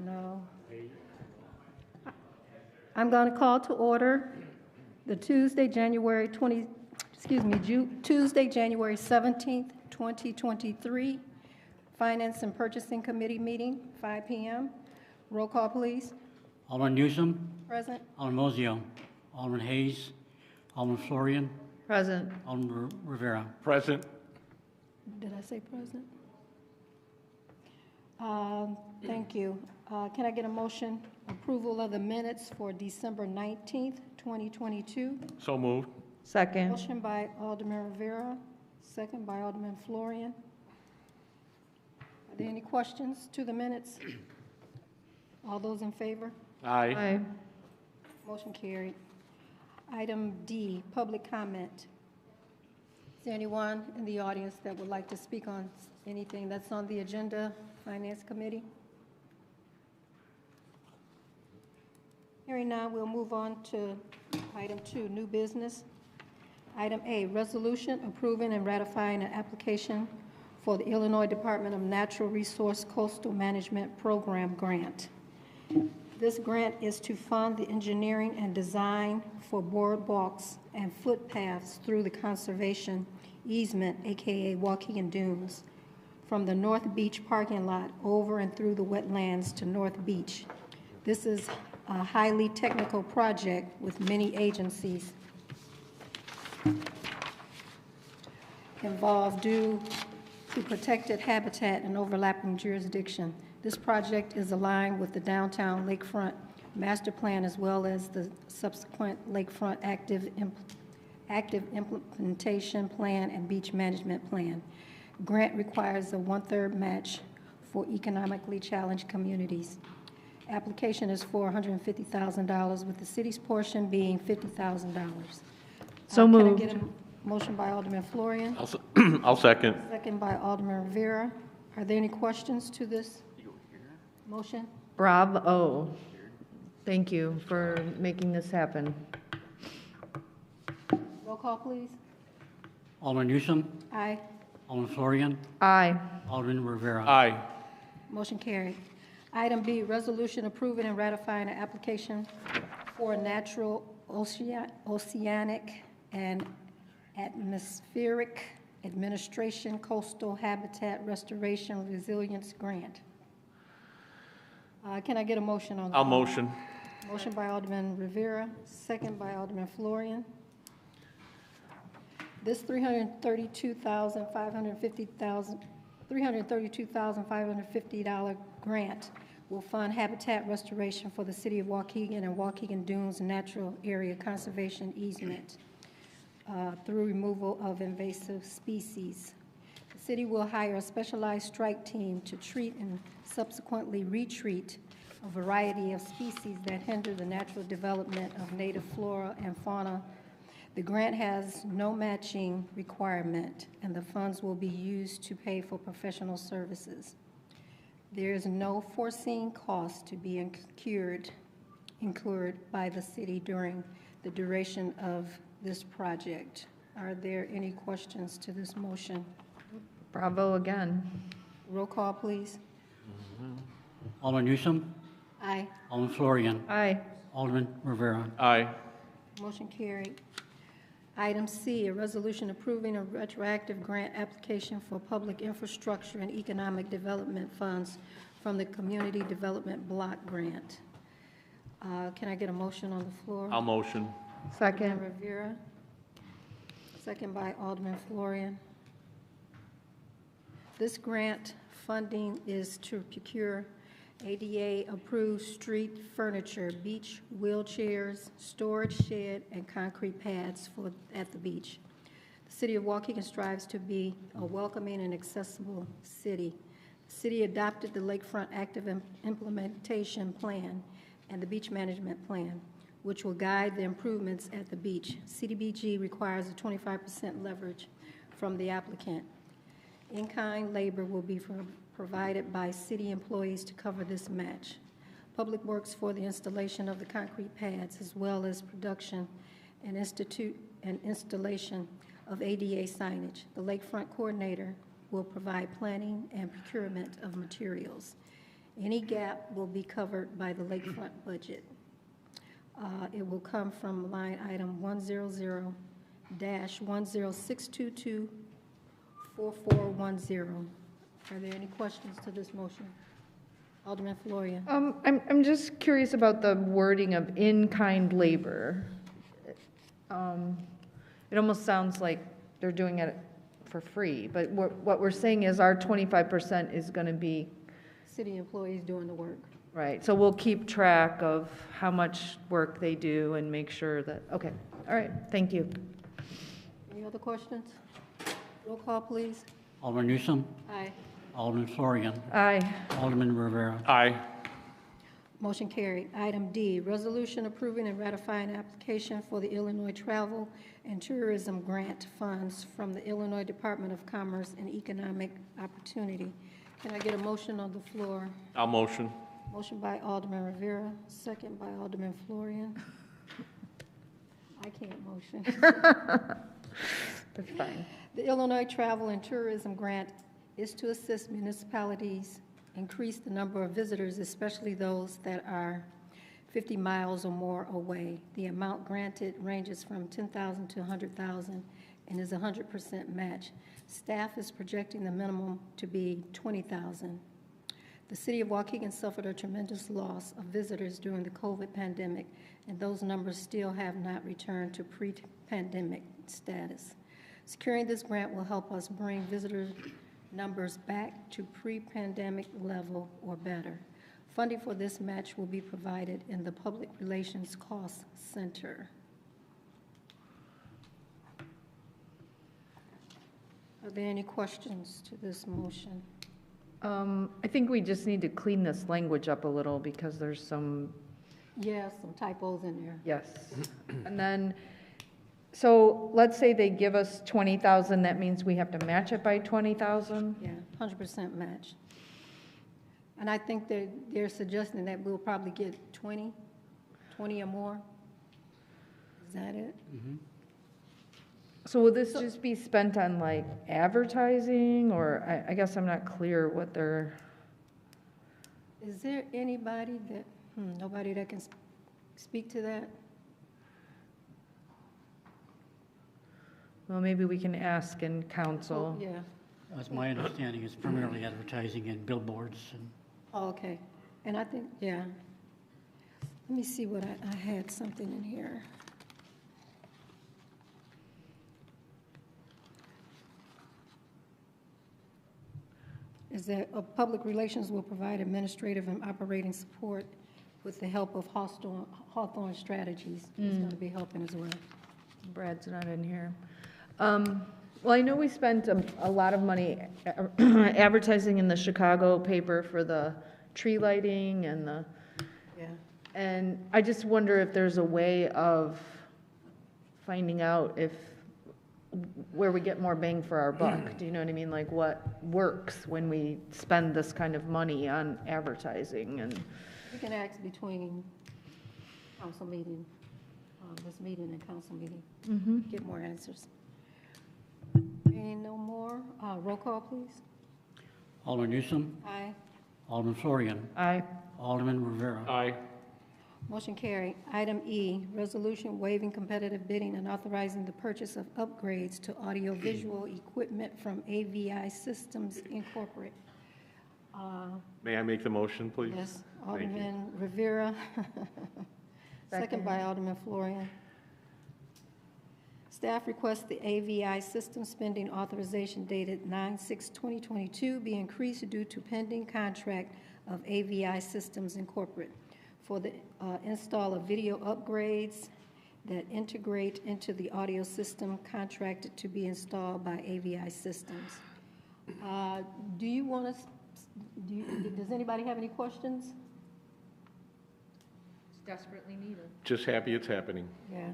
No. I'm going to call to order the Tuesday, January 17th, 2023 Finance and Purchasing Committee meeting, 5 p.m. Roll call, please. Alderman Newsom. Present. Alderman Mozio. Alderman Hayes. Alderman Florian. Present. Alderman Rivera. Present. Did I say present? Thank you. Can I get a motion approval of the minutes for December 19th, 2022? So moved. Second. Motion by Alderman Rivera, second by Alderman Florian. Are there any questions to the minutes? All those in favor? Aye. Aye. Motion carried. Item D, public comment. Is there anyone in the audience that would like to speak on anything that's on the agenda, Finance Committee? Hearing none, we'll move on to item 2, new business. Item A, resolution approving and ratifying an application for the Illinois Department of Natural Resource Coastal Management Program grant. This grant is to fund the engineering and design for boardwalks and footpaths through the conservation easement, aka Waukegan Dunes, from the North Beach parking lot over and through the wetlands to North Beach. This is a highly technical project with many agencies involved due to protected habitat and overlapping jurisdiction. This project is aligned with the downtown lakefront master plan as well as the subsequent lakefront active implementation plan and beach management plan. Grant requires a 1/3 match for economically challenged communities. Application is for $150,000 with the city's portion being $50,000. So moved. Can I get a motion by Alderman Florian? I'll second. Second by Alderman Rivera. Are there any questions to this motion? Bravo. Thank you for making this happen. Roll call, please. Alderman Newsom. Aye. Alderman Florian. Aye. Alderman Rivera. Aye. Motion carried. Item B, resolution approving and ratifying an application for natural, oceanic, and atmospheric administration coastal habitat restoration resilience grant. Can I get a motion on that? I'll motion. Motion by Alderman Rivera, second by Alderman Florian. This $332,550 grant will fund habitat restoration for the city of Waukegan and Waukegan Dunes Natural Area Conservation Easement through removal of invasive species. The city will hire a specialized strike team to treat and subsequently retreat a variety of species that hinder the natural development of native flora and fauna. The grant has no matching requirement, and the funds will be used to pay for professional services. There is no foreseen cost to be incurred by the city during the duration of this project. Are there any questions to this motion? Bravo again. Roll call, please. Alderman Newsom. Aye. Alderman Florian. Aye. Alderman Rivera. Aye. Motion carried. Item C, a resolution approving a retroactive grant application for public infrastructure and economic development funds from the Community Development Block Grant. Can I get a motion on the floor? I'll motion. Second. Alderman Rivera, second by Alderman Florian. This grant funding is to procure ADA-approved street furniture, beach wheelchairs, storage shed, and concrete pads at the beach. The city of Waukegan strives to be a welcoming and accessible city. The city adopted the Lakefront Active Implementation Plan and the Beach Management Plan, which will guide the improvements at the beach. CDBG requires a 25% leverage from the applicant. In-kind labor will be provided by city employees to cover this match. Public Works for the installation of the concrete pads, as well as production and installation of ADA signage. The Lakefront Coordinator will provide planning and procurement of materials. Any gap will be covered by the lakefront budget. It will come from line item 100-10622-4410. Are there any questions to this motion? Alderman Florian. I'm just curious about the wording of in-kind labor. It almost sounds like they're doing it for free, but what we're saying is our 25% is going to be, City employees doing the work. right, so we'll keep track of how much work they do and make sure that, okay, all right, thank you. Any other questions? Roll call, please. Alderman Newsom. Aye. Alderman Florian. Aye. Alderman Rivera. Aye. Motion carried. Item D, resolution approving and ratifying application for the Illinois Travel and Tourism Grant Funds from the Illinois Department of Commerce and Economic Opportunity. Can I get a motion on the floor? I'll motion. Motion by Alderman Rivera, second by Alderman Florian. I can't motion. That's fine. The Illinois Travel and Tourism Grant is to assist municipalities increase the number of visitors, especially those that are 50 miles or more away. The amount granted ranges from $10,000 to $100,000 and is 100% match. Staff is projecting the minimum to be $20,000. The city of Waukegan suffered a tremendous loss of visitors during the COVID pandemic, and those numbers still have not returned to pre-pandemic status. Securing this grant will help us bring visitor numbers back to pre-pandemic level or better. Funding for this match will be provided in the Public Relations Cost Center. Are there any questions to this motion? I think we just need to clean this language up a little because there's some, Yes, some typos in there. yes. And then, so let's say they give us 20,000, that means we have to match it by 20,000? Yeah, 100% match. And I think they're suggesting that we'll probably get 20 or more. Is that it? So will this just be spent on like advertising, or I guess I'm not clear what they're, Is there anybody that, nobody that can speak to that? well, maybe we can ask in council. Oh, yeah. That's my understanding. It's primarily advertising and billboards and Oh, okay. And I think, yeah. Let me see what I had something in here. Is that public relations will provide administrative and operating support with the help of Hawthorne Strategies. It's going to be helping as well. Brad's not in here. Well, I know we spent a lot of money advertising in the Chicago paper for the tree lighting and the, Yeah. and I just wonder if there's a way of finding out where we get more bang for our buck. Do you know what I mean? Like what works when we spend this kind of money on advertising and, We can ask between council meeting, this meeting and council meeting, get more answers. Any no more? Roll call, please. Alderman Newsom. Aye. Alderman Florian. aye. Alderman Rivera. Aye. Motion carried. Item E, resolution waiving competitive bidding and authorizing the purchase of upgrades to audiovisual equipment from AVI Systems Incorporated. May I make the motion, please? Yes, Thank you. Alderman Rivera. Second by Alderman Florian. Staff requests the AVI system spending authorization dated 9/6/2022 be increased due to pending contract of AVI Systems Incorporated for the install of video upgrades that integrate into the audio system contracted to be installed by AVI Systems. Do you want us, does anybody have any questions? It's desperately needed. Just happy it's happening. Yeah.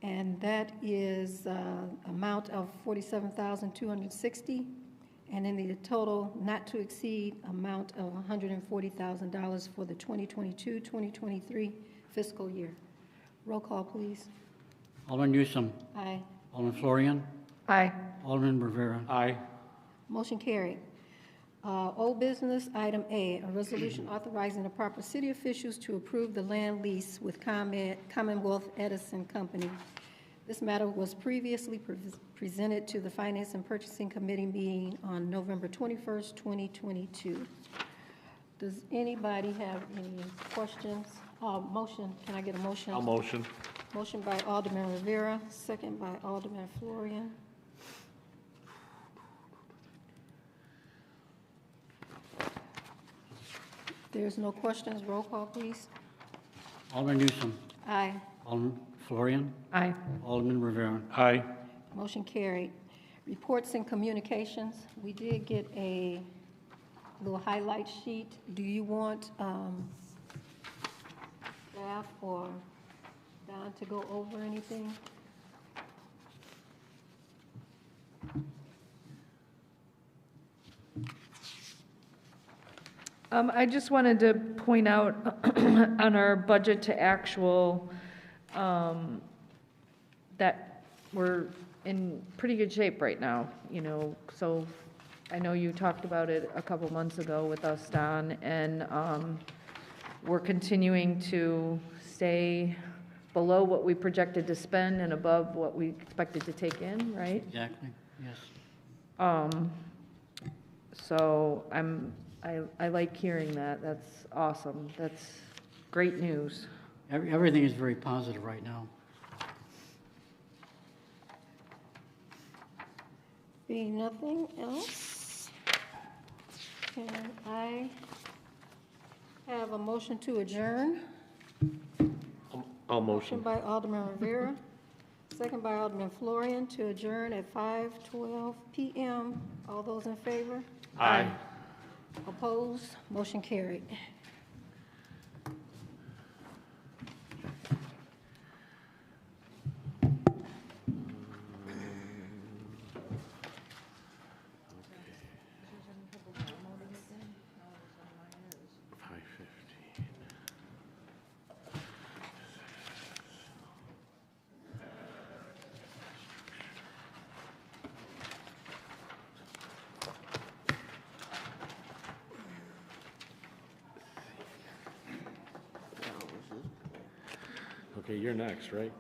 And that is amount of $47,260, and in the total not to exceed amount of $140,000 for the 2022-2023 fiscal year. Roll call, please. Alderman Newsom. Aye. Alderman Florian. Aye. Alderman Rivera. Aye. Motion carried. Old business, item A, a resolution authorizing the proper city officials to approve the land lease with Commonwealth Edison Company. This matter was previously presented to the Finance and Purchasing Committee meeting on November 21st, 2022. Does anybody have any questions? Motion, can I get a motion? I'll motion. Motion by Alderman Rivera, second by Alderman Florian. There's no questions, roll call, please. Alderman Newsom. Aye. Alderman Florian. Aye. Alderman Rivera. Aye. Motion carried. Reports and communications, we did get a little highlight sheet. Do you want staff or Don to go over anything? I just wanted to point out on our budget to actual, that we're in pretty good shape right now, you know, so I know you talked about it a couple months ago with us, Don, and we're continuing to stay below what we projected to spend and above what we expected to take in, right? Exactly, yes. So I like hearing that. That's awesome. That's great news. Everything is very positive right now. Being nothing else, can I have a motion to adjourn? I'll Motion motion. by Alderman Rivera, second by Alderman Florian to adjourn at 5:12 PM. All those in favor? Aye. Opposed? Motion carried. Okay, you're next, right?